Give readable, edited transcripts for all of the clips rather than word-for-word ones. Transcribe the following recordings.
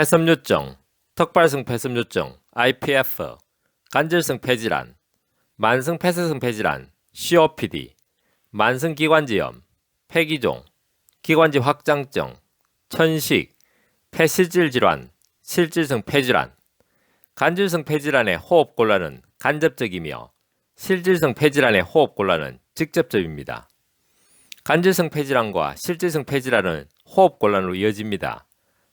폐섬유증, 턱발성 폐섬유증, IPF, 간질성 폐질환, 만성 폐쇄성 폐질환, COPD, 만성 기관지염, 폐기종, 기관지 확장증, 천식, 폐실질 질환, 실질성 폐질환. 간질성 폐질환의 호흡곤란은 간접적이며 실질성 폐질환의 호흡곤란은 직접적입니다. 간질성 폐질환과 실질성 폐질환은 호흡곤란으로 이어집니다.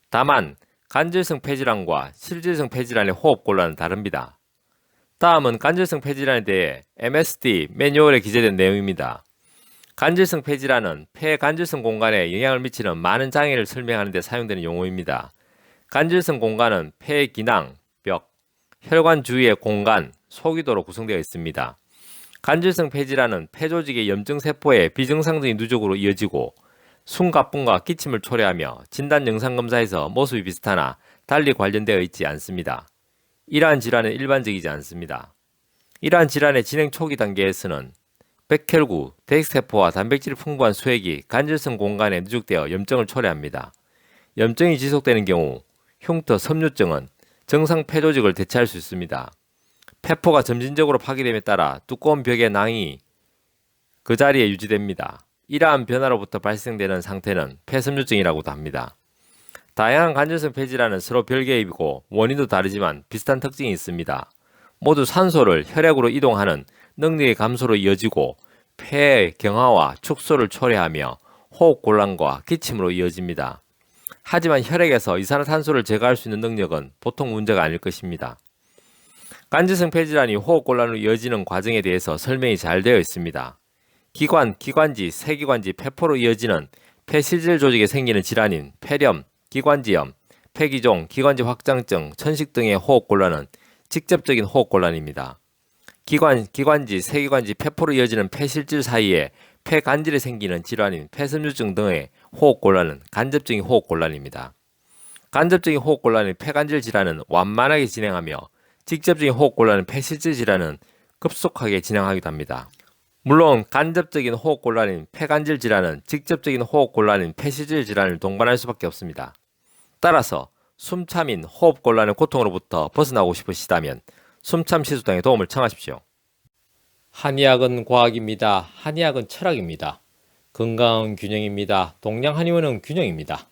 다만 간질성 폐질환과 실질성 폐질환의 호흡곤란은 다릅니다. 다음은 간질성 폐질환에 대해 MSD 매뉴얼에 기재된 내용입니다. 간질성 폐질환은 폐 간질성 공간에 영향을 미치는 많은 장애를 설명하는 데 사용되는 용어입니다. 간질성 공간은 폐의 기낭, 벽, 혈관 주위의 공간, 소기도로 구성되어 있습니다. 간질성 폐질환은 폐조직의 염증세포의 비정상적인 누적으로 이어지고 숨가쁨과 기침을 초래하며 진단 영상검사에서 모습이 비슷하나 달리 관련되어 있지 않습니다. 이러한 질환은 일반적이지 않습니다. 이러한 질환의 진행 초기 단계에서는 백혈구, 대익세포와 단백질이 풍부한 수액이 간질성 공간에 누적되어 염증을 초래합니다. 염증이 지속되는 경우 흉터 섬유증은 정상 폐조직을 대체할 수 있습니다. 폐포가 점진적으로 파괴됨에 따라 두꺼운 벽의 낭이 그 자리에 유지됩니다. 이러한 변화로부터 발생되는 상태는 폐섬유증이라고도 합니다. 다양한 간질성 폐질환은 서로 별개이고 원인도 다르지만 비슷한 특징이 있습니다. 모두 산소를 혈액으로 이동하는 능력의 감소로 이어지고 폐의 경화와 축소를 초래하며 호흡곤란과 기침으로 이어집니다. 하지만 혈액에서 이산화탄소를 제거할 수 있는 능력은 보통 문제가 아닐 것입니다. 간질성 폐질환이 호흡곤란으로 이어지는 과정에 대해서 설명이 잘 되어 있습니다. 기관, 기관지, 세기관지, 폐포로 이어지는 폐실질 조직에 생기는 질환인 폐렴, 기관지염, 폐기종, 기관지 확장증, 천식 등의 호흡곤란은 직접적인 호흡곤란입니다. 기관, 기관지, 세기관지, 폐포로 이어지는 폐실질 사이에 폐간질이 생기는 질환인 폐섬유증 등의 호흡곤란은 간접적인 호흡곤란입니다. 간접적인 호흡곤란인 폐간질 질환은 완만하게 진행하며 직접적인 호흡곤란인 폐실질 질환은 급속하게 진행하기도 합니다. 물론 간접적인 호흡곤란인 폐간질 질환은 직접적인 호흡곤란인 폐실질 질환을 동반할 수밖에 없습니다. 따라서 숨참인 호흡곤란의 고통으로부터 벗어나고 싶으시다면 숨참 시술당의 도움을 청하십시오. 한의학은 과학입니다. 한의학은 철학입니다. 건강은 균형입니다. 동양 한의원은 균형입니다.